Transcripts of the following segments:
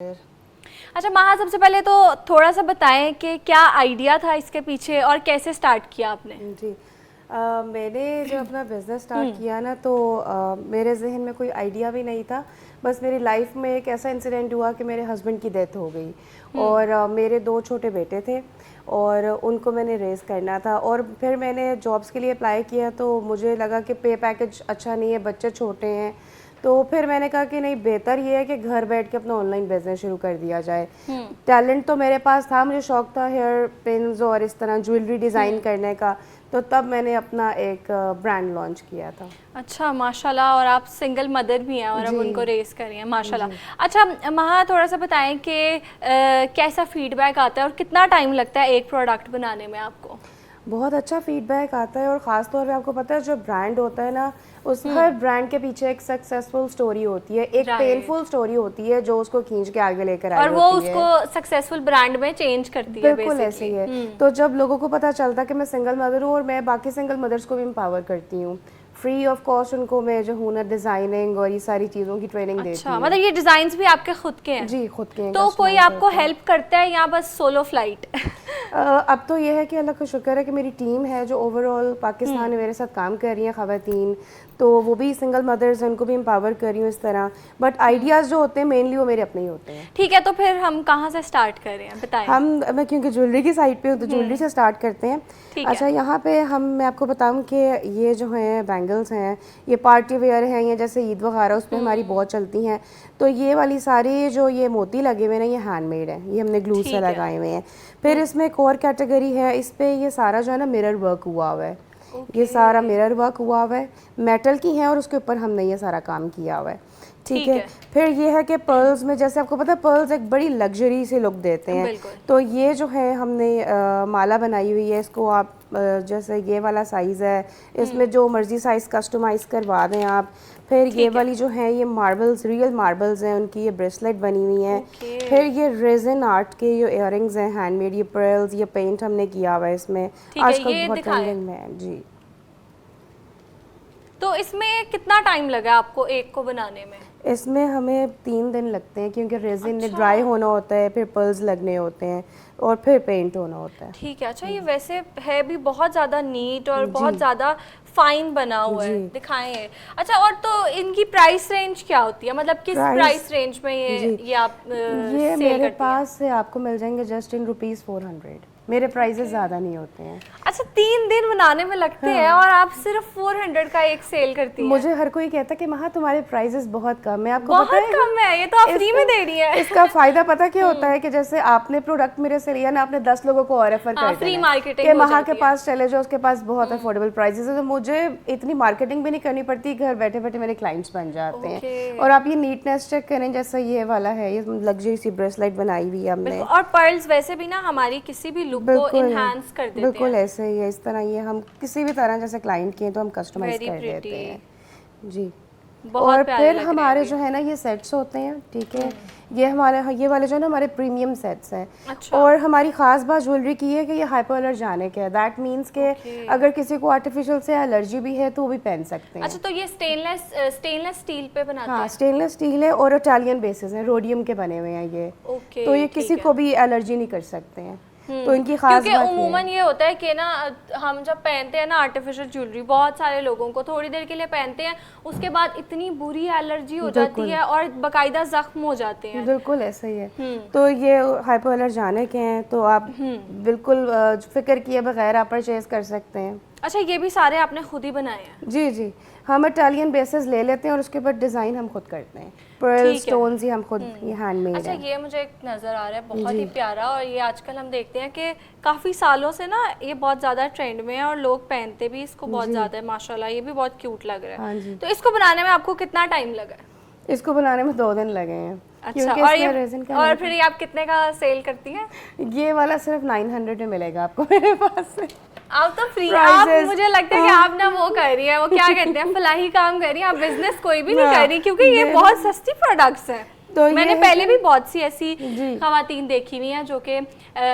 अच्छा महा, सबसे पहले तो थोड़ा सा बताएं कि क्या आइडिया था इसके पीछे और कैसे स्टार्ट किया आपने। जी मैंने जब अपना बिज़नेस स्टार्ट किया ना तो मेरे जहन में कोई आइडिया भी नहीं था। बस मेरी लाइफ में एक ऐसा इंसिडेंट हुआ कि मेरे हस्बैंड की डेथ हो गई और मेरे 2 छोटे बेटे थे और उनको मैंने रेज़ करना था। और फिर मैंने जॉब्स के लिए अप्लाई किया तो मुझे लगा कि पे पैकेज अच्छा नहीं है, बच्चे छोटे हैं। तो फिर मैंने कहा कि नहीं, बेहतर ये है कि घर बैठ के अपना ऑनलाइन बिजनेस शुरू कर दिया जाए। टैलेंट तो मेरे पास था, मुझे शौक था हेयर पिन्स और इस तरह ज्वेलरी डिज़ाइन करने का। तो तब मैंने अपना एक ब्रांड लॉन्च किया था। अच्छा माशाल्लाह, और आप सिंगल मदर भी हैं और अब जी उनको रेस कर रही हैं माशाल्लाह। अच्छा महा, थोड़ा सा बताएं कि कैसा फीडबैक आता है और कितना टाइम लगता है एक प्रोडक्ट बनाने में आपको। बहुत अच्छा फीडबैक आता है और ख़ास तौर पे आपको पता है जो ब्रांड होता है ना, उस हर ब्रांड के पीछे एक सक्सेसफुल स्टोरी होती है, एक पेनफुल स्टोरी होती है जो उसको खींच के आगे लेकर आई और वो होती है उसको सक्सेसफुल ब्रांड में चेंज करती है। बिल्कुल ऐसे ही है। तो जब लोगों को पता चलता कि मैं सिंगल मदर हूँ और मैं बाकी सिंगल मदर्स को भी एम्पावर करती हूँ, फ्री ऑफ कॉस्ट उनको मैं जो हुनर डिज़ाइनिंग और ये सारी चीज़ों की ट्रेनिंग देती अच्छा, हूँ। मतलब ये डिजाइन्स भी आपके खुद के हैं? जी खुद के हैं। तो कोई कस्टमाइज आपको होते हैं। हेल्प करता है या बस सोलो फ्लाइट? अब तो ये है कि अल्लाह का शुक्र है कि मेरी टीम है जो ओवरऑल पाकिस्तान में मेरे साथ काम कर रही हैं ख़वातीन, तो वो भी सिंगल मदर्स हैं, उनको भी एम्पावर कर रही हूँ इस तरह। बट आइडियाज़ जो होते हैं मेनली वो मेरे अपने ही होते हैं। ठीक है, तो फिर हम कहाँ से स्टार्ट कर रहे हैं बताएं। मैं क्योंकि ज्वेलरी की साइड पे हूँ तो ज्वेलरी से स्टार्ट करते हैं। अच्छा, यहाँ पे मैं आपको बताऊँ कि ये जो हैं बैंगल्स हैं, ये पार्टी वेयर हैं, ये जैसे ईद वगैरह उस पर हमारी बहुत चलती हैं। तो ये वाली सारी जो ये मोती लगे हुए हैं ना, ये हैंडमेड है, ये हमने ग्लू से लगाए हुए हैं। फिर इसमें एक और कैटेगरी है, इस पे ये सारा जो है ना मिरर वर्क हुआ हुआ है। ये सारा मिरर वर्क हुआ हुआ है, मेटल की है और उसके ऊपर हमने ये सारा काम किया हुआ है। ठीक है। फिर ये है कि पर्ल्स में, जैसे आपको पता है पर्ल्स एक बड़ी लग्जरी से लुक देते हैं, तो ये जो है हमने माला बनाई हुई है। इसको आप जैसे ये वाला साइज़ है, इसमें जो मर्जी साइज़ कस्टमाइज़ करवा दें आप। फिर ये वाली जो है ये मार्बल्स, रियल मार्बल्स हैं, उनकी ये ब्रेसलेट बनी हुई हैं। फिर ये रेजिन आर्ट के ये इयररिंग्स हैं हैंडमेड, ये पर्ल्स, ये पेंट हमने किया हुआ है इसमें। आजकल बहुत ट्रेंडिंग में है जी। तो इसमें कितना टाइम लगा आपको एक को बनाने में? इसमें हमें 3 दिन लगते हैं क्योंकि रेजिन में ड्राई होना होता है, फिर पर्ल्स लगने होते हैं और फिर पेंट होना होता है। ठीक है। अच्छा, ये वैसे है भी बहुत ज़्यादा नीट और बहुत ज़्यादा फाइन बना हुआ है, दिखाएं ये। अच्छा, और तो इनकी प्राइस रेंज क्या होती है, मतलब किस प्राइस रेंज में ये आप ये मेरे पास से आपको मिल जाएंगे जस्ट इन ₹400। मेरे प्राइसेस ज़्यादा नहीं होते हैं। अच्छा, 3 दिन बनाने में लगते हैं और आप सिर्फ 400 का एक सेल करती हैं। मुझे हर कोई कहता है कि महा तुम्हारे प्राइसेस बहुत कम है। आपको बहुत पता है कम है, ये तो आप फ्री में दे रही हैं। इसका फायदा पता क्या होता है कि जैसे आपने प्रोडक्ट मेरे से लिया ना, आपने 10 लोगों को और रेफर कर दिया, फ्री मार्केटिंग कि महा के पास चले जाओ, उसके पास बहुत अफोर्डेबल प्राइसेस है, तो मुझे इतनी मार्केटिंग भी नहीं करनी पड़ती, घर बैठे बैठे मेरे क्लाइंट्स बन जाते हैं। और आप ये नीटनेस चेक करें, जैसा ये वाला है, ये लग्जरी सी ब्रेसलेट बनाई हुई है हमने। और पर्ल्स वैसे भी ना हमारी किसी भी लुक को इनहांस कर देते हैं। बिल्कुल ऐसे ही है, इस तरह ये हम किसी भी तरह जैसे क्लाइंट की है तो हम कस्टमाइज कर देते हैं जी। और फिर हमारे जो है ना ये सेट्स होते हैं, ठीक है। ये हमारे ये वाले जो है ना हमारे प्रीमियम सेट्स हैं। और हमारी ख़ास बात ज्वेलरी की है कि ये हाइपोअलर्जेनिक है। दैट मीन्स के अगर किसी को आर्टिफिशियल से एलर्जी भी है तो वो भी पहन सकते हैं। अच्छा, तो ये स्टेनलेस स्टील पे बनाते हैं? हाँ, स्टेनलेस स्टील है और इटालियन बेसिस है, रोडियम के बने हुए हैं ये। तो ये किसी को भी एलर्जी नहीं कर सकते हैं। तो इनकी खास क्योंकि उमूमन ये होता है कि ना हम जब पहनते हैं ना आर्टिफिशियल ज्वेलरी, बहुत सारे लोगों को थोड़ी देर के लिए पहनते हैं, उसके बाद इतनी बुरी एलर्जी हो जाती है और बाकायदा जख्म हो जाते हैं। बिल्कुल ऐसा ही है। तो ये हाइपोअलर्जेनिक हैं, तो आप बिल्कुल फिक्र किए बगैर आप परचेज कर सकते हैं। अच्छा, ये भी सारे आपने खुद ही बनाए हैं? जी जी, हम इटालियन बेसिस ले लेते हैं और उसके बाद डिज़ाइन हम खुद करते हैं। पर्ल स्टोन्स ही हम खुद ये हैंडमेड है। अच्छा, ये मुझे एक नज़र आ रहा है बहुत ही प्यारा, और ये आजकल हम देखते हैं कि काफ़ी सालों से ना ये बहुत ज़्यादा ट्रेंड में है और लोग पहनते भी इसको बहुत ज़्यादा है माशाल्लाह। ये भी बहुत क्यूट लग रहा है। हाँ जी। तो इसको बनाने में आपको कितना टाइम लगा? इसको बनाने में 2 दिन लगे हैं। अच्छा, और फिर ये आप कितने का सेल करती हैं? ये वाला सिर्फ 900 में मिलेगा आपको मेरे पास से। आप तो फ्री, आप मुझे लगता है कि आप ना वो कर रही है, वो क्या कहते हैं, फलाही काम कर रही है, आप बिजनेस कोई भी नहीं कर रही, क्योंकि ये बहुत सस्ती प्रोडक्ट्स हैं। तो मैंने ये पहले भी बहुत सी ऐसी खवातीन देखी हुई हैं जो कि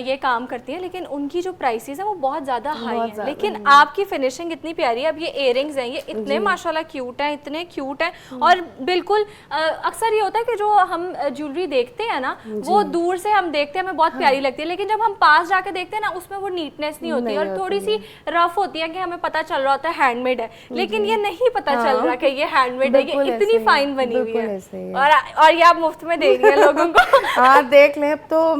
ये काम करती हैं, लेकिन उनकी जो प्राइसेस है वो बहुत ज़्यादा हाई हैं। लेकिन आपकी फिनिशिंग इतनी प्यारी है। अब ये इयररिंग्स हैं, ये इतने माशाल्लाह क्यूट हैं, इतने क्यूट हैं। और बिल्कुल अक्सर ये होता है कि जो हम ज्वेलरी देखते हैं ना, वो दूर से हम देखते हैं हमें बहुत प्यारी लगती है, लेकिन जब हम पास जाके देखते हैं ना, उसमें वो नीटनेस नहीं होती और थोड़ी सी रफ होती है कि हमें पता चल रहा होता है हैंडमेड है, लेकिन ये नहीं पता चल रहा कि ये हैंडमेड है, ये इतनी फाइन बनी हुई है। और ये आप मुफ्त में दे रही हैं लोगों को। हाँ देख लें। तो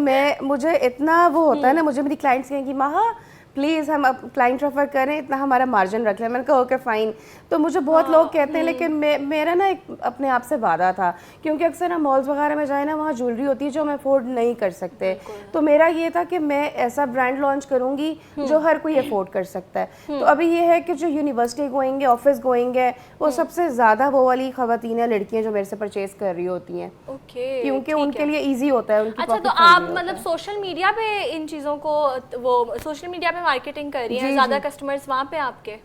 मुझे इतना वो होता है ना, मुझे मेरी क्लाइंट्स कहेंगी माहा प्लीज़ हम अब क्लाइंट रेफर करें, इतना हमारा मार्जिन रख लें। मैंने कहा ओके फ़ाइन। तो मुझे बहुत लोग कहते हैं, लेकिन मेरा ना एक अपने आप से वादा था, क्योंकि अक्सर हम मॉल्स वगैरह में जाए ना, वहाँ ज्वेलरी होती है जो हम अफोर्ड नहीं कर सकते। तो मेरा ये था कि मैं ऐसा ब्रांड लॉन्च करूँगी जो हर कोई अफोर्ड कर सकता है। तो अभी ये है कि जो यूनिवर्सिटी गोइंग है, ऑफिस गोइंग है, वो सबसे ज़्यादा वो वाली खवातीन लड़कियाँ जो मेरे से परचेज कर रही होती हैं, क्योंकि उनके लिए ईजी होता है। अच्छा, तो आप मतलब सोशल मीडिया पे इन चीज़ों को, वो सोशल मीडिया पे मार्केटिंग कर रही हैं, ज़्यादा कस्टमर्स वहाँ पे आपके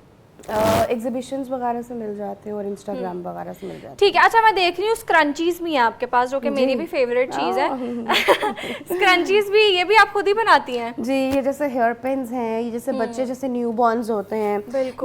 एग्जीबिशंस वगैरह से मिल जाते हैं और इंस्टाग्राम वगैरह से मिल जाते हैं। ठीक है। अच्छा, मैं देख रही हूँ स्क्रंचीज भी हैं आपके पास, जो कि मेरी भी फेवरेट चीज़ है। स्क्रंचीज भी, ये भी आप खुद ही बनाती हैं? जी, ये जैसे हेयर पिन्स हैं, ये जैसे बच्चे जैसे न्यू बॉर्न्स होते हैं,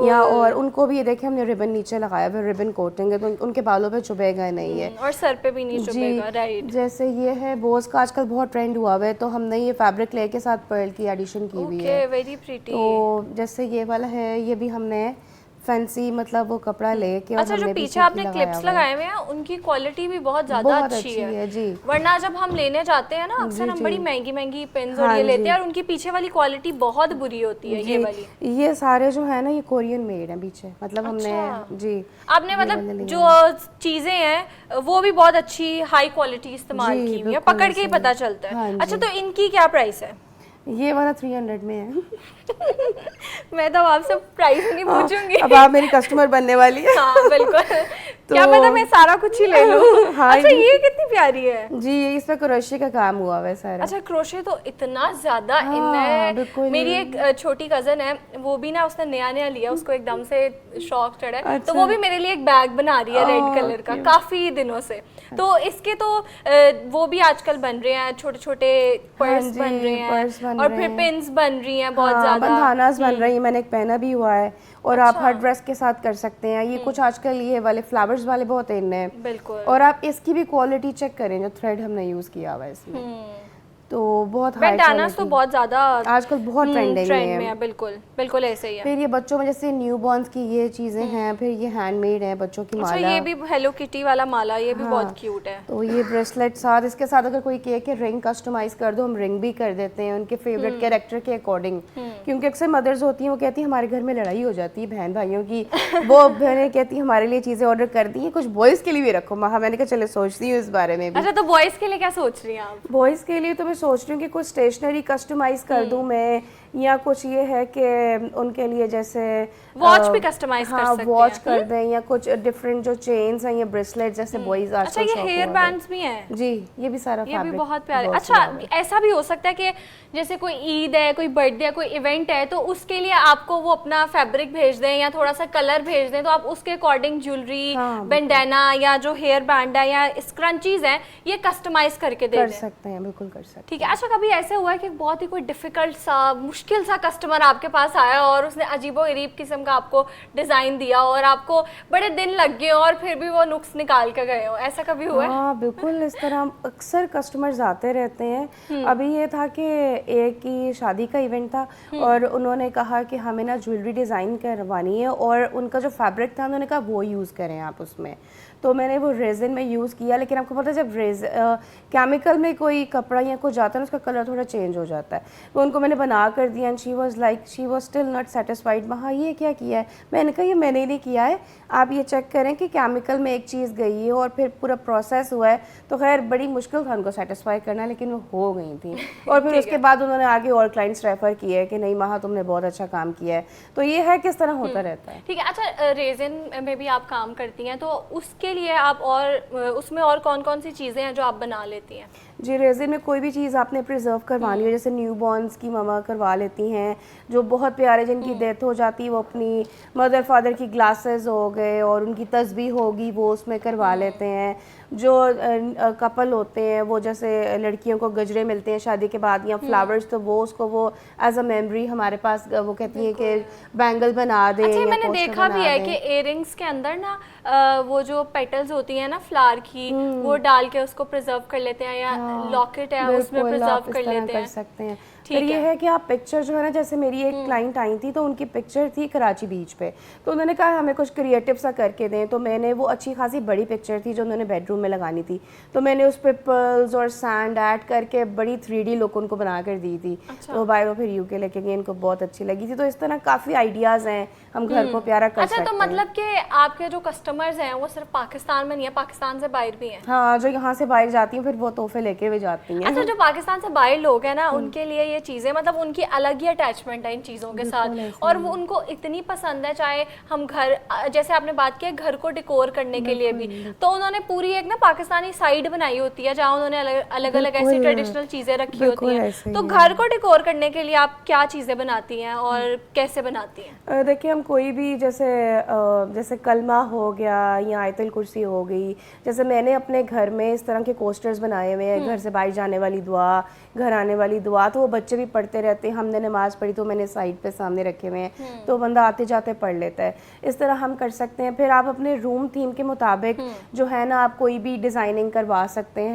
या और उनको भी ये देखें हमने रिबन नीचे लगाया हुआ, रिबन कोटिंग है, तो उनके बालों पे चुभेगा नहीं है और सर पे भी नहीं चुभेगा। राइट। जैसे ये है बोस का आजकल बहुत ट्रेंड हुआ हुआ है, तो हमने ये फैब्रिक लेयर के साथ पर्ल की एडिशन की हुई है। Very pretty. तो जैसे ये वाला है, ये भी हमने फैंसी मतलब वो कपड़ा लेके। अच्छा, जो पीछे आपने क्लिप्स लगाए हुए हैं उनकी क्वालिटी भी बहुत ज्यादा अच्छी है जी। वरना जब हम लेने जाते हैं ना, अक्सर हम बड़ी महंगी महंगी पिन्स और ये लेते हैं और उनकी पीछे वाली क्वालिटी बहुत बुरी होती है। ये वाली, ये सारे जो है ना, ये कोरियन मेड है पीछे, मतलब हमने जी आपने मतलब जो चीजें हैं वो भी बहुत अच्छी हाई क्वालिटी इस्तेमाल की हुई है, पकड़ के ही पता चलता है। अच्छा, तो इनकी क्या प्राइस है? ये वाला 300 में है। मैं तो आपसे प्राइस नहीं पूछूंगी। अब आप मेरी कस्टमर बनने वाली है। हाँ बिल्कुल। तो क्या पता मैं सारा कुछ ही ले लूं। हाँ, अच्छा, ये कितनी प्यारी है। जी, इसमें क्रोशे का काम हुआ है सारा। अच्छा, क्रोशे तो इतना ज्यादा इन है। मेरी एक छोटी कजन है, वो भी ना, उसने नया नया लिया, उसको एकदम से शौक चढ़ा है। अच्छा। तो वो भी मेरे लिए एक बैग बना रही है रेड कलर का काफी दिनों से। तो इसके तो वो भी आजकल बन रहे हैं, छोटे छोटे पर्स बन रहे हैं और फिर पिन्स बन रही हैं बहुत ज्यादा, बंधानास बन रही है। मैंने एक पहना भी हुआ है और आप हर ड्रेस के साथ कर सकते हैं। ये कुछ आजकल ये वाले फ्लावर्स वाले बहुत इन है। बिल्कुल। और आप इसकी भी क्वालिटी चेक करें, जो थ्रेड हमने यूज किया हुआ है इसमें, तो बहुत हाई बेंडानास तो बहुत ज्यादा आजकल बहुत ट्रेंडिंग में है। बिल्कुल बिल्कुल ऐसे ही है। फिर ये बच्चों में जैसे न्यू बॉर्न्स की ये चीजें हैं, फिर ये हैंडमेड है बच्चों की माला। अच्छा, ये भी हेलो किटी वाला माला, ये भी बहुत क्यूट है। तो ये ब्रेसलेट साथ, इसके साथ अगर कोई कहे कि रिंग कस्टमाइज कर दो, हम रिंग भी कर देते हैं उनके फेवरेट कैरेक्टर के अकॉर्डिंग। क्योंकि अक्सर मदर्स होती हैं, वो कहती है हमारे घर में लड़ाई हो जाती है बहन भाइयों की, वो बहनें कहती है हमारे लिए चीजें ऑर्डर कर दी हैं, कुछ बॉयज के लिए भी रखो। मैंने कहा चले सोचती हूँ इस बारे में भी। अच्छा, तो बॉयज के लिए क्या सोच रही हैं आप? बॉयज के लिए तो मैं सोच रही हूँ कि कुछ स्टेशनरी कस्टमाइज कर दूं मैं, या कुछ ये है कि उनके लिए जैसे वॉच भी कस्टमाइज कर सकते हैं। वॉच कर दें, या कुछ डिफरेंट जो चेन्स हैं, ये ब्रेसलेट जैसे बॉयज आजकल। अच्छा, ये हेयर बैंड्स भी हैं? जी, ये भी सारा ये भी बहुत प्यारे। अच्छा, ऐसा भी हो सकता है कि जैसे कोई ईद है, कोई बर्थडे है, कोई इवेंट है, तो उसके लिए आपको वो अपना फैब्रिक भेज दें या थोड़ा सा कलर भेज दें, तो आप उसके अकॉर्डिंग ज्वेलरी, बैंडाना या जो हेयर बैंड है या स्क्रंचीज है, ये कस्टमाइज करके दे सकते हैं। बिल्कुल कर सकते हैं। ठीक है। अच्छा, कभी ऐसे हुआ है कि बहुत ही कोई डिफिकल्ट सा, मुश्किल सा कस्टमर आपके पास आया और उसने अजीबो-गरीब किस्म का आपको डिजाइन दिया और आपको बड़े दिन लग गए और फिर भी वो नुक्स निकाल के गए हो, ऐसा कभी हुआ है? हाँ बिल्कुल, इस तरह अक्सर कस्टमर्स आते रहते हैं। अभी ये था कि एक की शादी का इवेंट था और उन्होंने कहा कि हमें ना ज्वेलरी डिज़ाइन करवानी है, और उनका जो फैब्रिक था उन्होंने कहा वो यूज़ करें आप उसमें। तो मैंने वो रेजिन में यूज़ किया, लेकिन आपको पता है जब केमिकल में कोई कपड़ा या कुछ जाता है ना, उसका कलर थोड़ा चेंज हो जाता है। तो उनको मैंने बना कर दिया, and she was still not satisfied. हाँ, ये क्या किया है? मैंने कहा ये मैंने नहीं किया है, आप ये चेक करें कि केमिकल में एक चीज़ गई है और फिर पूरा प्रोसेस हुआ है। तो खैर बड़ी मुश्किल था उनको सेटिस्फाई करना, लेकिन वो हो गई थी। और फिर उसके बाद उन्होंने आगे और क्लाइंट्स रेफर किए कि नहीं महा, तुमने बहुत अच्छा काम किया है। तो ये है किस तरह होता रहता है। ठीक है। अच्छा, रेजिन में भी आप काम करती हैं, तो उसके लिए आप और उसमें और कौन कौन सी चीज़ें हैं जो आप बना लेती हैं? जी, रेजिन में कोई भी चीज़ आपने प्रिजर्व करवानी हो, जैसे न्यू बॉर्न्स की ममा करवा लेती हैं, जो बहुत प्यारे जिनकी डेथ हो जाती है वो अपनी मदर फादर की ग्लासेस हो गए और उनकी तस्बीह होगी वो उसमें करवा लेते हैं। जो कपल होते हैं वो जैसे लड़कियों को गजरे मिलते हैं शादी के बाद या फ्लावर्स, तो वो उसको वो एज अ मेमोरी हमारे पास वो कहती हैं कि बैंगल बना दें। अच्छा, या मैंने पोस्टर देखा भी बना है दें। कि इयररिंग्स के अंदर ना वो जो पेटल्स होती हैं ना फ्लावर की, वो डाल के उसको प्रिजर्व कर लेते हैं, या लॉकेट है उसमें बिल्कुल, आप प्रिजर्व इस कर तरह लेते कर हैं। सकते हैं। ठीक फिर ये है। है कि आप पिक्चर जो है ना, जैसे मेरी एक क्लाइंट आई थी तो उनकी पिक्चर थी कराची बीच पे, तो उन्होंने कहा हमें कुछ क्रिएटिव सा करके दें, तो मैंने वो अच्छी खासी बड़ी पिक्चर थी जो उन्होंने बेडरूम में लगानी थी, तो मैंने उस पर पर्ल्स और सैंड ऐड करके बड़ी 3D लुक उनको बना कर दी थी। तो बाय वो फिर यूके लेके गए, इनको बहुत अच्छी लगी थी। तो इस तरह काफ़ी आइडियाज़ हैं, हम घर को प्यारा कर अच्छा, सकते तो हैं। मतलब कि आपके जो कस्टमर्स हैं वो सिर्फ पाकिस्तान में नहीं है, पाकिस्तान से बाहर भी हैं? हाँ, जो यहाँ से बाहर जाती हैं फिर वो तोहफे लेके भी जाती हैं। अच्छा, जो पाकिस्तान से बाहर लोग हैं ना, उनके लिए ये चीज़ें मतलब उनकी अलग ही अटैचमेंट है इन चीज़ों के साथ, और वो उनको इतनी पसंद है। चाहे हम घर, जैसे आपने बात किया घर को डिकोर करने के लिए भी, तो उन्होंने पूरी एक ना पाकिस्तानी साइड बनाई होती है जहाँ उन्होंने अलग अलग ऐसी ट्रेडिशनल चीज़ें रखी होती हैं। तो घर को डिकोर करने के लिए आप क्या चीज़ें बनाती हैं और कैसे बनाती हैं? देखिए, हम कोई भी जैसे कलमा हो गया या आयतुल कुर्सी हो गई, जैसे मैंने अपने घर में इस तरह के कोस्टर्स बनाए हुए हैं, घर से बाहर जाने वाली दुआ, घर आने वाली दुआ, तो वो बच्चे भी पढ़ते रहते हैं। हमने नमाज पढ़ी तो मैंने साइड पे सामने रखे हुए हैं, तो बंदा आते जाते पढ़ लेता है। इस तरह हम कर सकते हैं। फिर आप अपने रूम थीम के मुताबिक जो है ना, आप कोई भी डिज़ाइनिंग करवा सकते हैं।